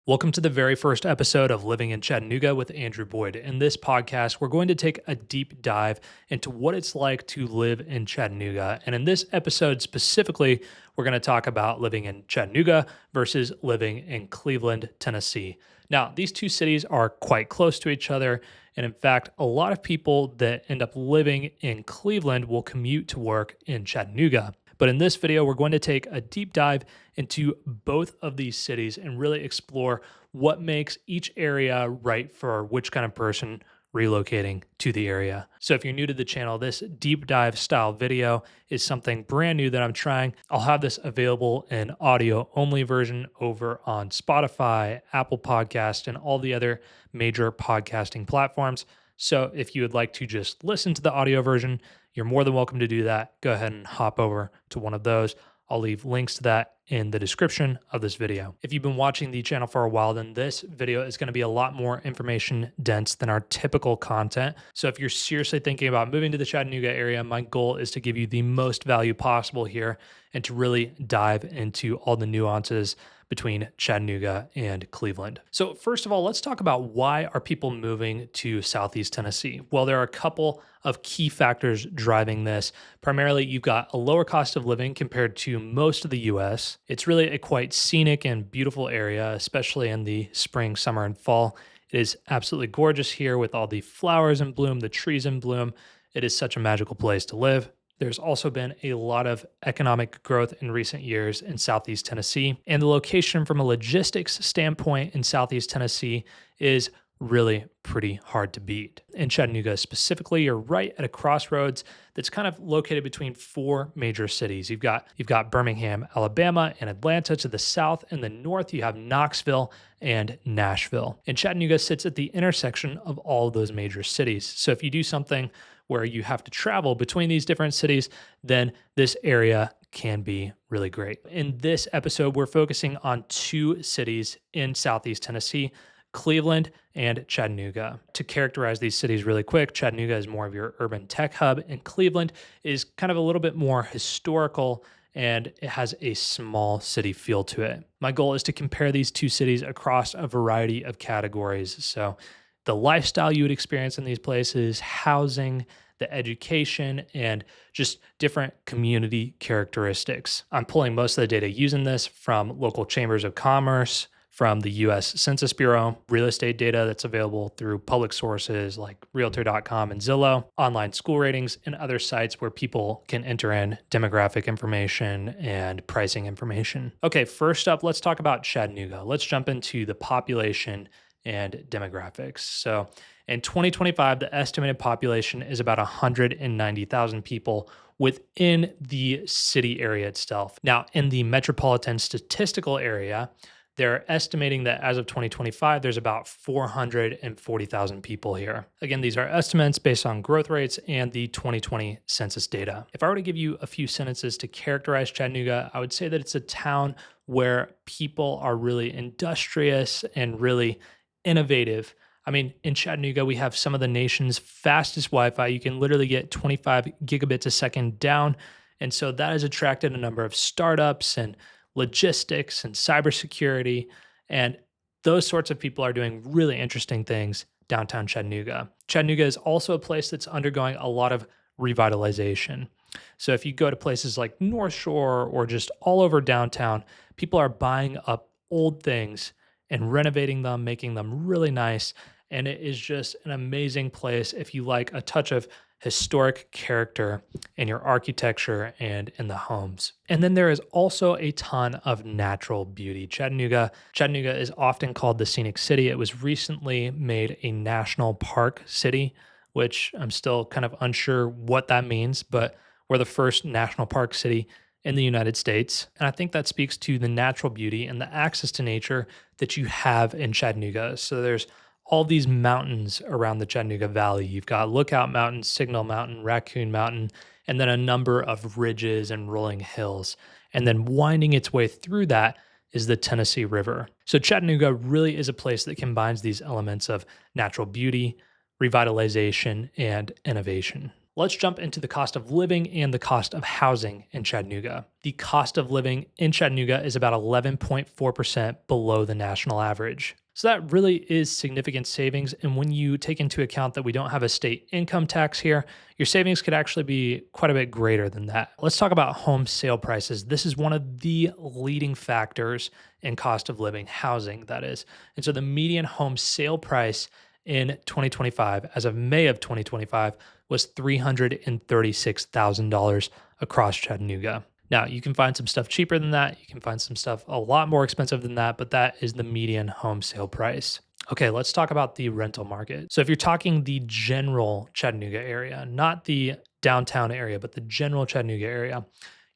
Welcome to the very first episode of Living in Chattanooga with Andrew Boyd. In this podcast, we're going to take a deep dive into what it's like to live in Chattanooga. And in this episode specifically, we're going to talk about living in Chattanooga versus living in Cleveland, Tennessee. Now, these two cities are quite close to each other. And in fact, a lot of people that end up living in Cleveland will commute to work in Chattanooga. But in this video, we're going to take a deep dive into both of these cities and really explore what makes each area right for which kind of person relocating to the area. So if you're new to the channel, this deep dive style video is something brand new that I'm trying. I'll have this available in audio only version over on Spotify, Apple Podcast, and all the other major podcasting platforms. So if you would like to just listen to the audio version, you're more than welcome to do that. Go ahead and hop over to one of those. I'll leave links to that in the description of this video. If you've been watching the channel for a while, then this video is going to be a lot more information dense than our typical content. So if you're seriously thinking about moving to the Chattanooga area, my goal is to give you the most value possible here and to really dive into all the nuances between Chattanooga and Cleveland. So first of all, let's talk about why are people moving to Southeast Tennessee? Well, there are a couple of key factors driving this. Primarily, you've got a lower cost of living compared to most of the US. It's really a quite scenic and beautiful area, especially in the spring, summer, and fall. It is absolutely gorgeous here with all the flowers in bloom, the trees in bloom. It is such a magical place to live. There's also been a lot of economic growth in recent years in Southeast Tennessee, and the location from a logistics standpoint in Southeast Tennessee is really pretty hard to beat. In Chattanooga specifically, you're right at a crossroads that's kind of located between four major cities. You've got Birmingham, Alabama, and Atlanta to the south. In the north, you have Knoxville and Nashville. And Chattanooga sits at the intersection of all of those major cities. So if you do something where you have to travel between these different cities, then this area can be really great. In this episode, we're focusing on two cities in Southeast Tennessee, Cleveland and Chattanooga. To characterize these cities really quick, Chattanooga is more of your urban tech hub, and Cleveland is kind of a little bit more historical, and it has a small city feel to it. My goal is to compare these two cities across a variety of categories. So the lifestyle you would experience in these places, housing, the education, and just different community characteristics. I'm pulling most of the data using this from local chambers of commerce, from the US Census Bureau, real estate data that's available through public sources like Realtor.com and Zillow, online school ratings, and other sites where people can enter in demographic information and pricing information. Okay, first up, let's talk about Chattanooga. Let's jump into the population and demographics. So in 2025, the estimated population is about 190,000 people within the city area itself. Now, in the metropolitan statistical area, they're estimating that as of 2025, there's about 440,000 people here. Again, these are estimates based on growth rates and the 2020 census data. If I were to give you a few sentences to characterize Chattanooga, I would say that it's a town where people are really industrious and really innovative. I mean, in Chattanooga, we have some of the nation's fastest Wi-Fi. You can literally get 25 gigabits a second down. And so that has attracted a number of startups and logistics and cybersecurity. And those sorts of people are doing really interesting things downtown Chattanooga. Chattanooga is also a place that's undergoing a lot of revitalization. So if you go to places like North Shore or just all over downtown, people are buying up old things and renovating them, making them really nice. And it is just an amazing place if you like a touch of historic character in your architecture and in the homes. And then there is also a ton of natural beauty. Chattanooga is often called the scenic city. It was recently made a national park city, which I'm still kind of unsure what that means, but we're the first national park city in the United States. And I think that speaks to the natural beauty and the access to nature that you have in Chattanooga. So there's all these mountains around the Chattanooga Valley. You've got Lookout Mountain, Signal Mountain, Raccoon Mountain, and then a number of ridges and rolling hills. And then winding its way through that is the Tennessee River. So Chattanooga really is a place that combines these elements of natural beauty, revitalization, and innovation. Let's jump into the cost of living and the cost of housing in Chattanooga. The cost of living in Chattanooga is about 11.4% below the national average. So that really is significant savings. And when you take into account that we don't have a state income tax here, your savings could actually be quite a bit greater than that. Let's talk about home sale prices. This is one of the leading factors in cost of living, housing, that is. And so the median home sale price in 2025, as of May of 2025, was $336,000 across Chattanooga. Now, you can find some stuff cheaper than that. You can find some stuff a lot more expensive than that, but that is the median home sale price. Okay, let's talk about the rental market. So if you're talking the general Chattanooga area, not the downtown area, but the general Chattanooga area,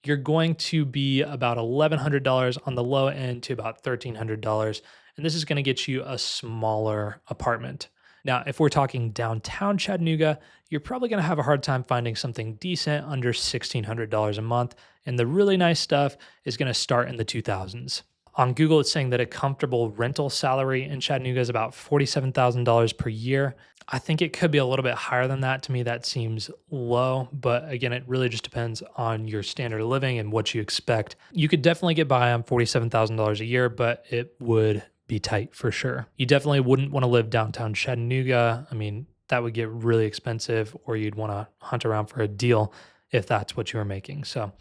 you're going to be about $1,100 on the low end to about $1,300. And this is going to get you a smaller apartment. Now, if we're talking downtown Chattanooga, you're probably going to have a hard time finding something decent under $1,600 a month. And the really nice stuff is going to start in the 2000s. On Google, it's saying that a comfortable rental salary in Chattanooga is about $47,000 per year. I think it could be a little bit higher than that. To me, that seems low. But again, it really just depends on your standard of living and what you expect. You could definitely get by on $47,000 a year, but it would be tight for sure. You definitely wouldn't want to live downtown Chattanooga. I mean, that would get really expensive, or you'd want to hunt around for a deal if that's what you were making. So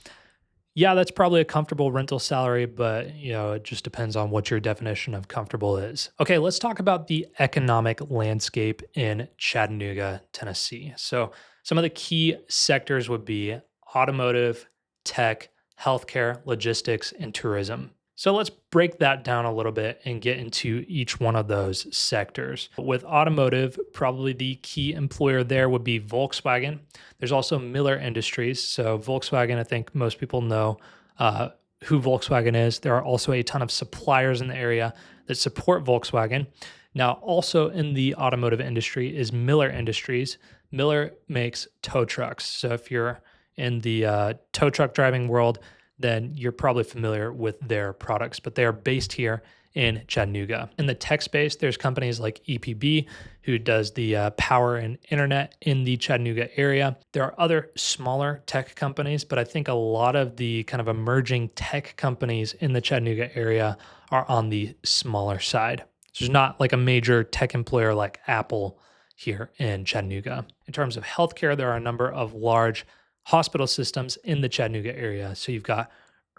yeah, that's probably a comfortable rental salary, but it just depends on what your definition of comfortable is. Okay, let's talk about the economic landscape in Chattanooga, Tennessee. So some of the key sectors would be automotive, tech, healthcare, logistics, and tourism. So let's break that down a little bit and get into each one of those sectors. With automotive, probably the key employer there would be Volkswagen. There's also Miller Industries. So Volkswagen, I think most people know who Volkswagen is. There are also a ton of suppliers in the area that support Volkswagen. Now, also in the automotive industry is Miller Industries. Miller makes tow trucks. So if you're in the tow truck driving world, then you're probably familiar with their products, but they are based here in Chattanooga. In the tech space, there's companies like EPB, who does the power and internet in the Chattanooga area. There are other smaller tech companies, but I think a lot of the kind of emerging tech companies in the Chattanooga area are on the smaller side. So there's not like a major tech employer like Apple here in Chattanooga. In terms of healthcare, there are a number of large hospital systems in the Chattanooga area. So you've got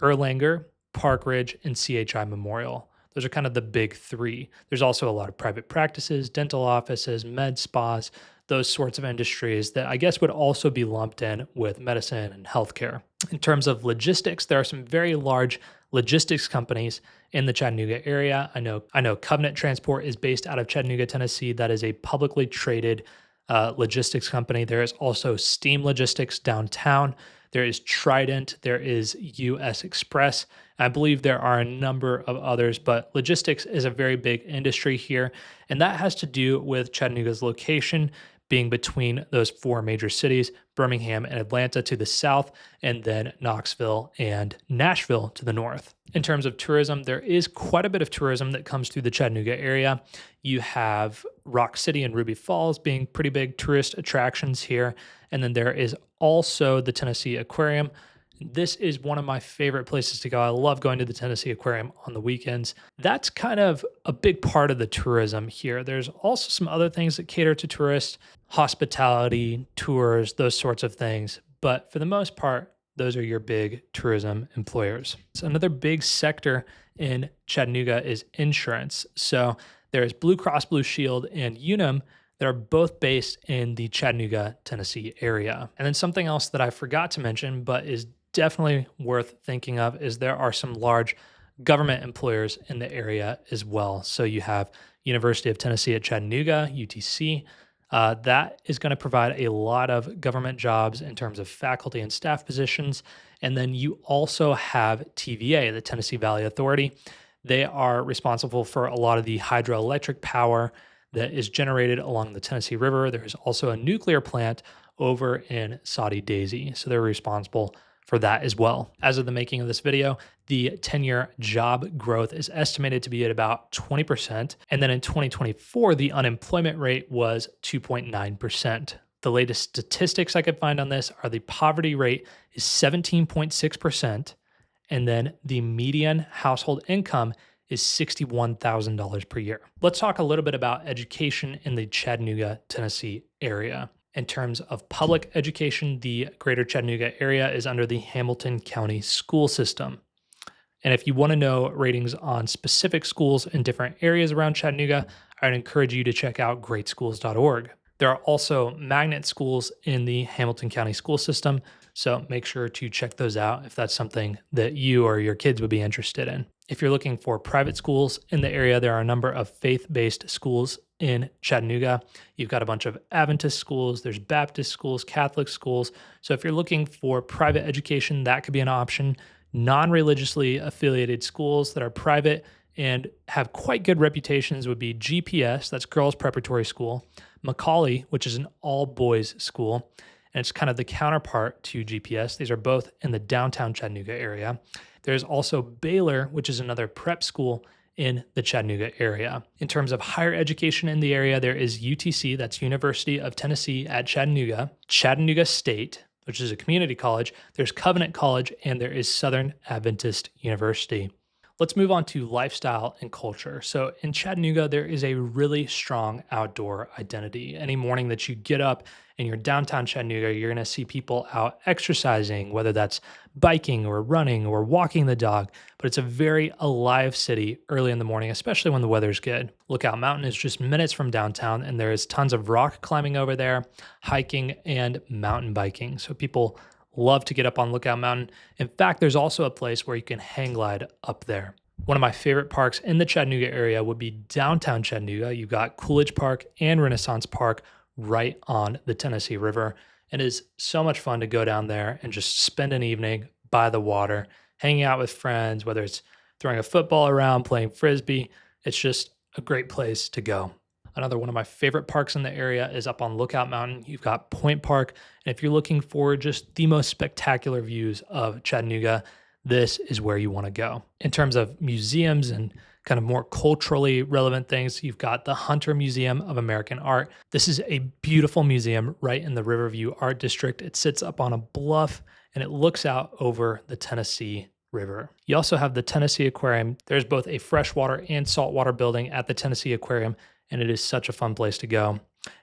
Erlanger, Park Ridge, and CHI Memorial. Those are kind of the big three. There's also a lot of private practices, dental offices, med spas, those sorts of industries that I guess would also be lumped in with medicine and healthcare. In terms of logistics, there are some very large logistics companies in the Chattanooga area. I know Covenant Transport is based out of Chattanooga, Tennessee. That is a publicly traded logistics company. There is also Steam Logistics downtown. There is Trident. There is US Express. I believe there are a number of others, but logistics is a very big industry here. And that has to do with Chattanooga's location being between those four major cities, Birmingham and Atlanta to the south, and then Knoxville and Nashville to the north. In terms of tourism, there is quite a bit of tourism that comes through the Chattanooga area. You have Rock City and Ruby Falls being pretty big tourist attractions here. And then there is also the Tennessee Aquarium. This is one of my favorite places to go. I love going to the Tennessee Aquarium on the weekends. That's kind of a big part of the tourism here. There's also some other things that cater to tourists, hospitality, tours, those sorts of things. But for the most part, those are your big tourism employers. So another big sector in Chattanooga is insurance. So there's Blue Cross Blue Shield and Unum that are both based in the Chattanooga, Tennessee area. And then something else that I forgot to mention, but is definitely worth thinking of, is there are some large government employers in the area as well. So you have University of Tennessee at Chattanooga, UTC. That is going to provide a lot of government jobs in terms of faculty and staff positions. And then you also have TVA, the Tennessee Valley Authority. They are responsible for a lot of the hydroelectric power that is generated along the Tennessee River. There is also a nuclear plant over in Saudi Daisy. So they're responsible for that as well. As of the making of this video, the 10-year job growth is estimated to be at about 20%. And then in 2024, the unemployment rate was 2.9%. The latest statistics I could find on this are the poverty rate is 17.6%, and then the median household income is $61,000 per year. Let's talk a little bit about education in the Chattanooga, Tennessee area. In terms of public education, the greater Chattanooga area is under the Hamilton County school system. And if you want to know ratings on specific schools in different areas around Chattanooga, I'd encourage you to check out greatschools.org. There are also magnet schools in the Hamilton County school system, so make sure to check those out if that's something that you or your kids would be interested in. If you're looking for private schools in the area, there are a number of faith-based schools in Chattanooga. You've got a bunch of Adventist schools, there's Baptist schools, Catholic schools. So if you're looking for private education, that could be an option. Non-religiously affiliated schools that are private and have quite good reputations would be GPS, that's Girls Preparatory School, Macaulay, which is an all-boys school, and it's kind of the counterpart to GPS. These are both in the downtown Chattanooga area. There's also Baylor, which is another prep school in the Chattanooga area. In terms of higher education in the area, there is UTC, that's University of Tennessee at Chattanooga, Chattanooga State, which is a community college, there's Covenant College, and there is Southern Adventist University. Let's move on to lifestyle and culture. So in Chattanooga, there is a really strong outdoor identity. Any morning that you get up and you're downtown Chattanooga, you're gonna see people out exercising, whether that's biking or running or walking the dog, but it's a very alive city early in the morning, especially when the weather's good. Lookout Mountain is just minutes from downtown, and there is tons of rock climbing over there, hiking, and mountain biking. So people love to get up on Lookout Mountain. In fact, there's also a place where you can hang glide up there. One of my favorite parks in the Chattanooga area would be downtown Chattanooga. You've got Coolidge Park and Renaissance Park right on the Tennessee River. It is so much fun to go down there and just spend an evening by the water, hanging out with friends, whether it's throwing a football around, playing frisbee. It's just a great place to go. Another one of my favorite parks in the area is up on Lookout Mountain. You've got Point Park. And if you're looking for just the most spectacular views of Chattanooga, this is where you want to go. In terms of museums and kind of more culturally relevant things, you've got the Hunter Museum of American Art. This is a beautiful museum right in the Riverview Art District. It sits up on a bluff and it looks out over the Tennessee River. You also have the Tennessee Aquarium. There's both a freshwater and saltwater building at the Tennessee Aquarium, and it is such a fun place to go.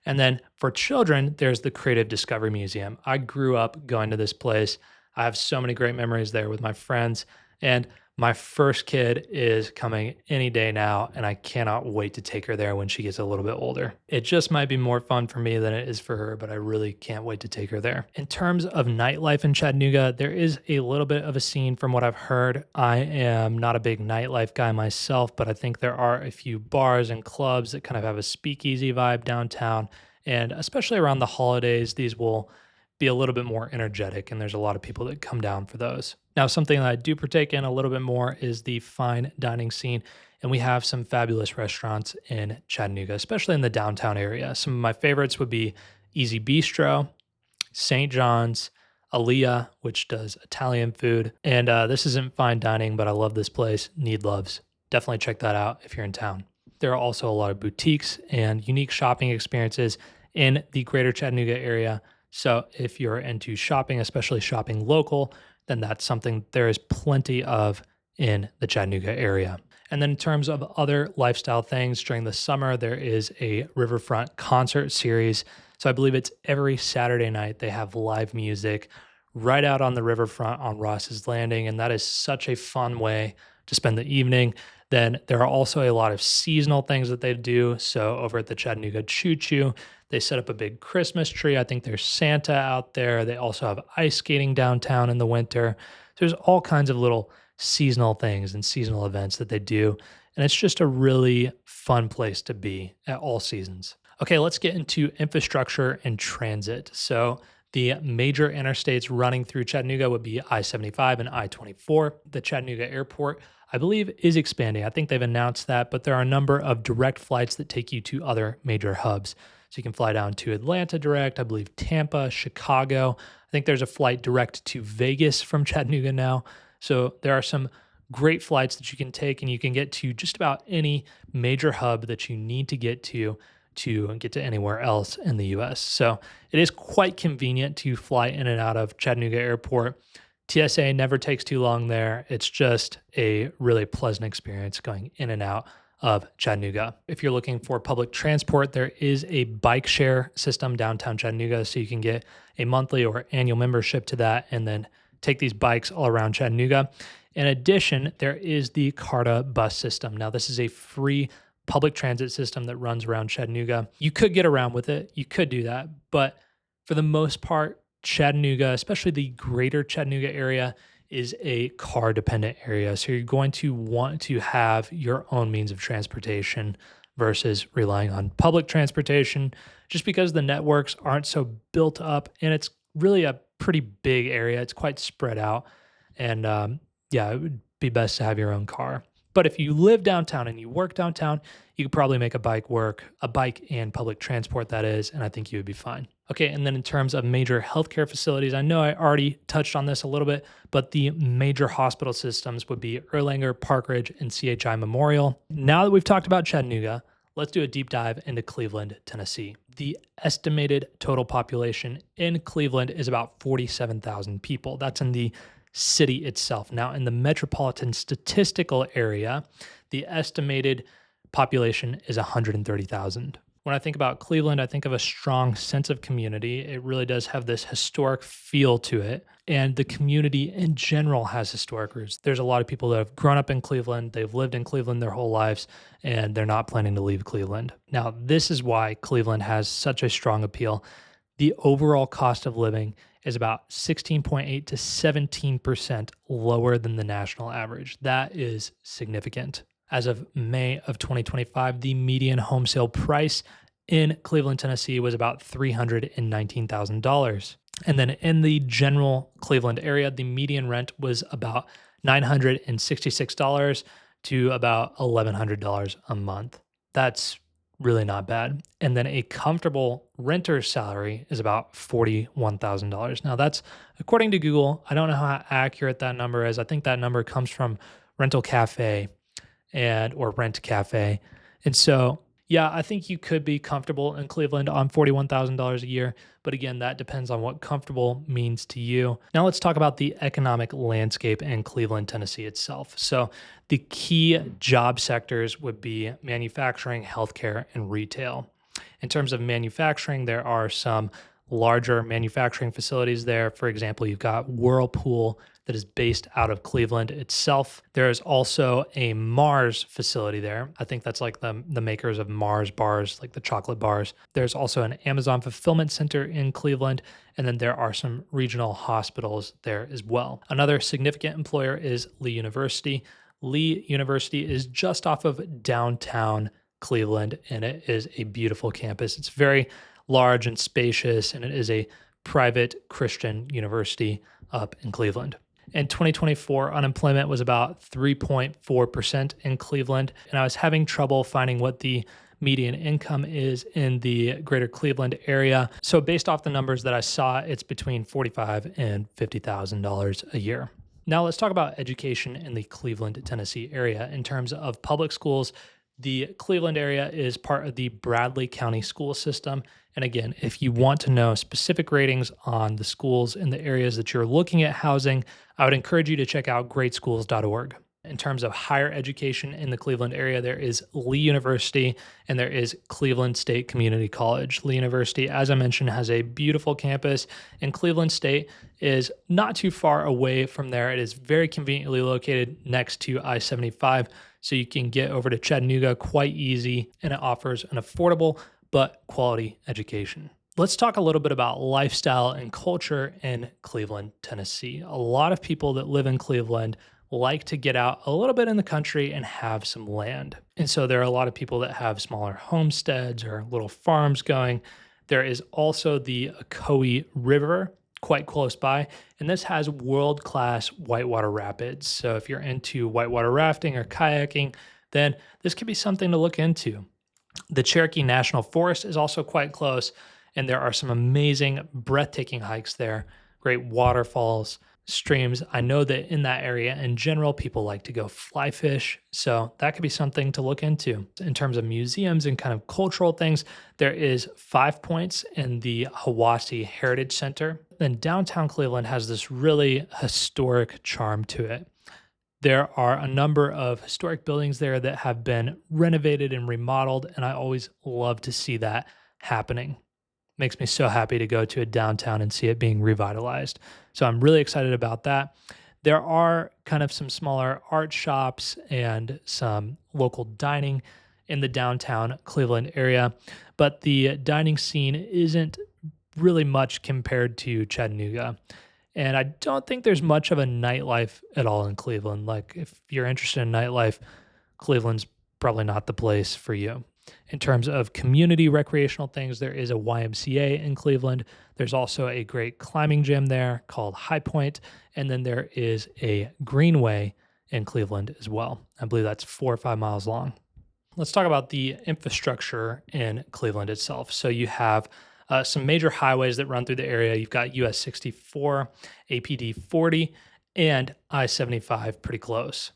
And then for children, there's the Creative Discovery Museum. I grew up going to this place. I have so many great memories there with my friends, and my first kid is coming any day now, and I cannot wait to take her there when she gets a little bit older. It just might be more fun for me than it is for her, but I really can't wait to take her there. In terms of nightlife in Chattanooga, there is a little bit of a scene from what I've heard. I am not a big nightlife guy myself, but I think there are a few bars and clubs that kind of have a speakeasy vibe downtown, and especially around the holidays, these will be a little bit more energetic, and there's a lot of people that come down for those. Now, something that I do partake in a little bit more is the fine dining scene, and we have some fabulous restaurants in Chattanooga, especially in the downtown area. Some of my favorites would be Easy Bistro, St. John's, Aaliyah, which does Italian food, and this isn't fine dining, but I love this place, Need Loves. Definitely check that out if you're in town. There are also a lot of boutiques and unique shopping experiences in the greater Chattanooga area. So if you're into shopping, especially shopping local, then that's something there is plenty of in the Chattanooga area. And then in terms of other lifestyle things, during the summer, there is a riverfront concert series. So I believe it's every Saturday night they have live music right out on the riverfront on Ross's Landing. And that is such a fun way to spend the evening. Then there are also a lot of seasonal things that they do. So over at the Chattanooga Choo Choo, they set up a big Christmas tree. I think there's Santa out there. They also have ice skating downtown in the winter. There's all kinds of little seasonal things and seasonal events that they do. And it's just a really fun place to be at all seasons. Okay, let's get into infrastructure and transit. So the major interstates running through Chattanooga would be I-75 and I-24. The Chattanooga Airport, I believe, is expanding. I think they've announced that, but there are a number of direct flights that take you to other major hubs. So you can fly down to Atlanta direct, I believe Tampa, Chicago. I think there's a flight direct to Vegas from Chattanooga now. So there are some great flights that you can take, and you can get to just about any major hub that you need to get to to get to anywhere else in the US. So it is quite convenient to fly in and out of Chattanooga Airport. TSA never takes too long there. It's just a really pleasant experience going in and out of Chattanooga. If you're looking for public transport, there is a bike share system downtown Chattanooga, so you can get a monthly or annual membership to that and then take these bikes all around Chattanooga. In addition, there is the CARTA bus system. Now, this is a free public transit system that runs around Chattanooga. You could get around with it. You could do that. But for the most part, Chattanooga, especially the greater Chattanooga area, is a car dependent area. So you're going to want to have your own means of transportation versus relying on public transportation, just because the networks aren't so built up and it's really a pretty big area. It's quite spread out. And yeah, it would be best to have your own car. But if you live downtown and you work downtown, you could probably make a bike work, a bike and public transport, that is, and I think you would be fine. Okay, and then in terms of major healthcare facilities, I know I already touched on this a little bit, but the major hospital systems would be Erlanger, Park Ridge, and CHI Memorial. Now that we've talked about Chattanooga, let's do a deep dive into Cleveland, Tennessee. The estimated total population in Cleveland is about 47,000 people. That's in the city itself. Now, in the metropolitan statistical area, the estimated population is 130,000. When I think about Cleveland, I think of a strong sense of community. It really does have this historic feel to it. And the community in general has historic roots. There's a lot of people that have grown up in Cleveland, they've lived in Cleveland their whole lives, and they're not planning to leave Cleveland. Now, this is why Cleveland has such a strong appeal. The overall cost of living is about 16.8 to 17% lower than the national average. That is significant. As of May of 2025, the median home sale price in Cleveland, Tennessee was about $319,000. And then in the general Cleveland area, the median rent was about $966 to about $1,100 a month. That's really not bad. And then a comfortable renter's salary is about $41,000. Now that's according to Google. I don't know how accurate that number is. I think that number comes from Rental Cafe or Rent Cafe. And so, yeah, I think you could be comfortable in Cleveland on $41,000 a year. But again, that depends on what comfortable means to you. Now let's talk about the economic landscape in Cleveland, Tennessee itself. So the key job sectors would be manufacturing, healthcare, and retail. In terms of manufacturing, there are some larger manufacturing facilities there. For example, you've got Whirlpool that is based out of Cleveland itself. There is also a Mars facility there. I think that's like the makers of Mars bars, like the chocolate bars. There's also an Amazon fulfillment center in Cleveland, and then there are some regional hospitals there as well. Another significant employer is Lee University. Lee University is just off of downtown Cleveland, and it is a beautiful campus. It's very large and spacious, and it is a private Christian university up in Cleveland. In 2024, unemployment was about 3.4% in Cleveland, and I was having trouble finding what the median income is in the greater Cleveland area. So based off the numbers that I saw, it's between $45,000 and $50,000 a year. Now let's talk about education in the Cleveland, Tennessee area. In terms of public schools, the Cleveland area is part of the Bradley County school system. And again, if you want to know specific ratings on the schools in the areas that you're looking at housing, I would encourage you to check out greatschools.org. In terms of higher education in the Cleveland area, there is Lee University and there is Cleveland State Community College. Lee University, as I mentioned, has a beautiful campus, and Cleveland State is not too far away from there. It is very conveniently located next to I-75, so you can get over to Chattanooga quite easy, and it offers an affordable but quality education. Let's talk a little bit about lifestyle and culture in Cleveland, Tennessee. A lot of people that live in Cleveland like to get out a little bit in the country and have some land. And so there are a lot of people that have smaller homesteads or little farms going. There is also the Ocoee River quite close by, and this has world-class whitewater rapids. So if you're into whitewater rafting or kayaking, then this could be something to look into. The Cherokee National Forest is also quite close, and there are some amazing, breathtaking hikes there, great waterfalls. streams. I know that in that area in general, people like to go fly fish. So that could be something to look into. In terms of museums and kind of cultural things, there is Five Points in the Hiwassee Heritage Center. Then downtown Cleveland has this really historic charm to it. There are a number of historic buildings there that have been renovated and remodeled, and I always love to see that happening. Makes me so happy to go to a downtown and see it being revitalized. So I'm really excited about that. There are kind of some smaller art shops and some local dining in the downtown Cleveland area, but the dining scene isn't really much compared to Chattanooga. And I don't think there's much of a nightlife at all in Cleveland. Like, if you're interested in nightlife, Cleveland's probably not the place for you. In terms of community recreational things, there is a YMCA in Cleveland. There's also a great climbing gym there called High Point. And then there is a greenway in Cleveland as well. I believe that's 4 or 5 miles long. Let's talk about the infrastructure in Cleveland itself. So you have some major highways that run through the area. You've got US 64, APD 40, and I 75 pretty close.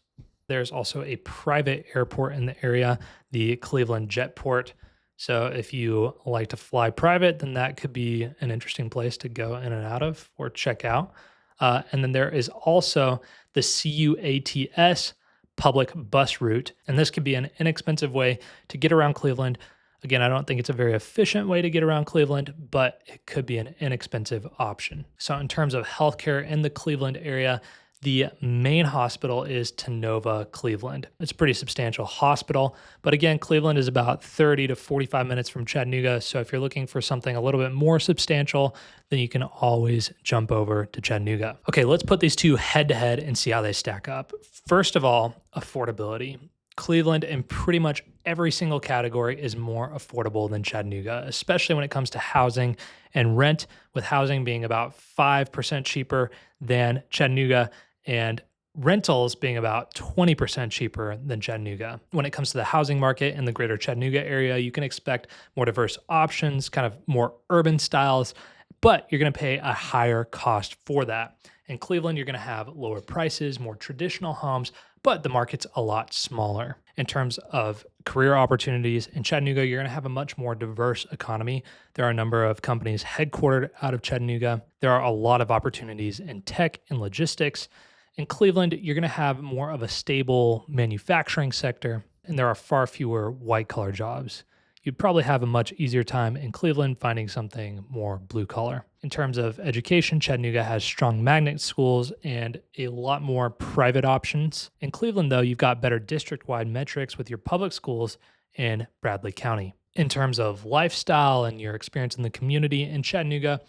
There's also a private airport in the area, the Cleveland Jetport. So if you like to fly private, then that could be an interesting place to go in and out of or check out. And then there is also the CUATS public bus route. And this could be an inexpensive way to get around Cleveland. Again, I don't think it's a very efficient way to get around Cleveland, but it could be an inexpensive option. So in terms of healthcare in the Cleveland area, the main hospital is Tennova Cleveland. It's a pretty substantial hospital, but again, Cleveland is about 30 to 45 minutes from Chattanooga. So if you're looking for something a little bit more substantial, then you can always jump over to Chattanooga. Okay, let's put these two head to head and see how they stack up. First of all, affordability. Cleveland in pretty much every single category is more affordable than Chattanooga, especially when it comes to housing and rent, with housing being about 5% cheaper than Chattanooga and rentals being about 20% cheaper than Chattanooga. When it comes to the housing market in the greater Chattanooga area, you can expect more diverse options, kind of more urban styles, but you're going to pay a higher cost for that. In Cleveland, you're going to have lower prices, more traditional homes, but the market's a lot smaller. In terms of career opportunities, in Chattanooga, you're going to have a much more diverse economy. There are a number of companies headquartered out of Chattanooga. There are a lot of opportunities in tech and logistics. In Cleveland, you're going to have more of a stable manufacturing sector, and there are far fewer white-collar jobs. You'd probably have a much easier time in Cleveland finding something more blue collar. In terms of education, Chattanooga has strong magnet schools and a lot more private options. In Cleveland, though, you've got better district-wide metrics with your public schools in Bradley County. In terms of lifestyle and your experience in the community in Chattanooga,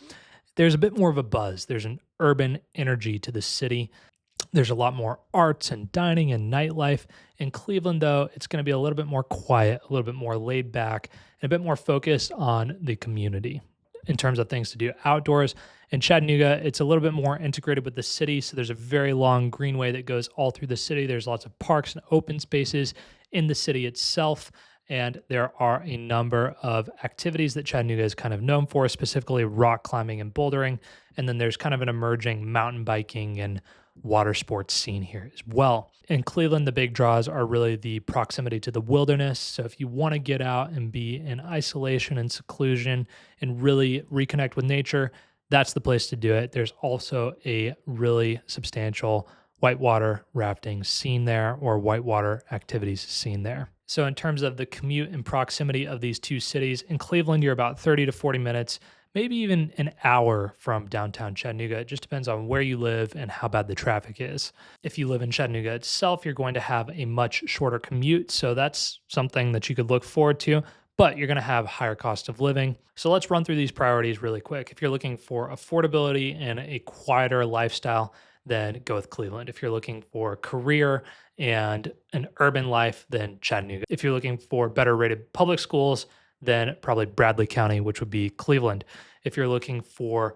there's a bit more of a buzz. There's an urban energy to the city. There's a lot more arts and dining and nightlife. In Cleveland, though, it's going to be a little bit more quiet, a little bit more laid back, and a bit more focused on the community in terms of things to do outdoors. In Chattanooga, it's a little bit more integrated with the city. So there's a very long greenway that goes all through the city. There's lots of parks and open spaces in the city itself. And there are a number of activities that Chattanooga is kind of known for, specifically rock climbing and bouldering. And then there's kind of an emerging mountain biking and water sports scene here as well. In Cleveland, the big draws are really the proximity to the wilderness. So if you want to get out and be in isolation and seclusion and really reconnect with nature, that's the place to do it. There's also a really substantial whitewater rafting scene there, or whitewater activities scene there. So in terms of the commute and proximity of these two cities, in Cleveland, you're about 30 to 40 minutes, maybe even an hour from downtown Chattanooga. It just depends on where you live and how bad the traffic is. If you live in Chattanooga itself, you're going to have a much shorter commute. So that's something that you could look forward to, but you're going to have higher cost of living. So let's run through these priorities really quick. If you're looking for affordability and a quieter lifestyle, then go with Cleveland. If you're looking for career and an urban life, then Chattanooga. If you're looking for better rated public schools, then probably Bradley County, which would be Cleveland. If you're looking for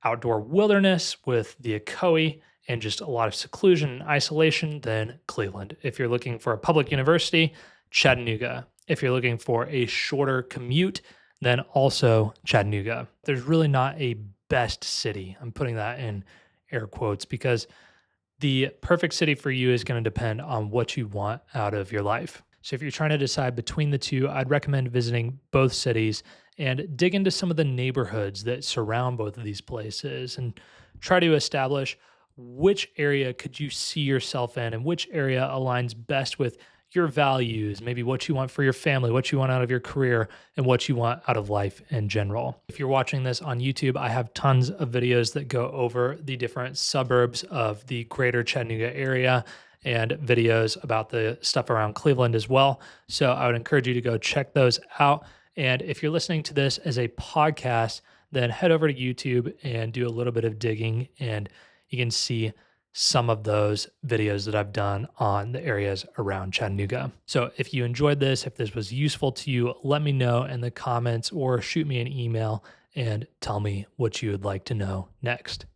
outdoor wilderness with the Ocoee and just a lot of seclusion and isolation, then Cleveland. If you're looking for a public university, Chattanooga. If you're looking for a shorter commute, then also Chattanooga. There's really not a best city. I'm putting that in air quotes, because the perfect city for you is going to depend on what you want out of your life. So if you're trying to decide between the two, I'd recommend visiting both cities and dig into some of the neighborhoods that surround both of these places and try to establish which area could you see yourself in and which area aligns best with your values, maybe what you want for your family, what you want out of your career, and what you want out of life in general. If you're watching this on YouTube, I have tons of videos that go over the different suburbs of the greater Chattanooga area and videos about the stuff around Cleveland as well. So I would encourage you to go check those out. And if you're listening to this as a podcast, then head over to YouTube and do a little bit of digging, and you can see some of those videos that I've done on the areas around Chattanooga. So if you enjoyed this, if this was useful to you, let me know in the comments or shoot me an email and tell me what you would like to know next.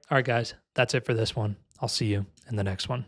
All right, guys, that's it for this one. I'll see you in the next one.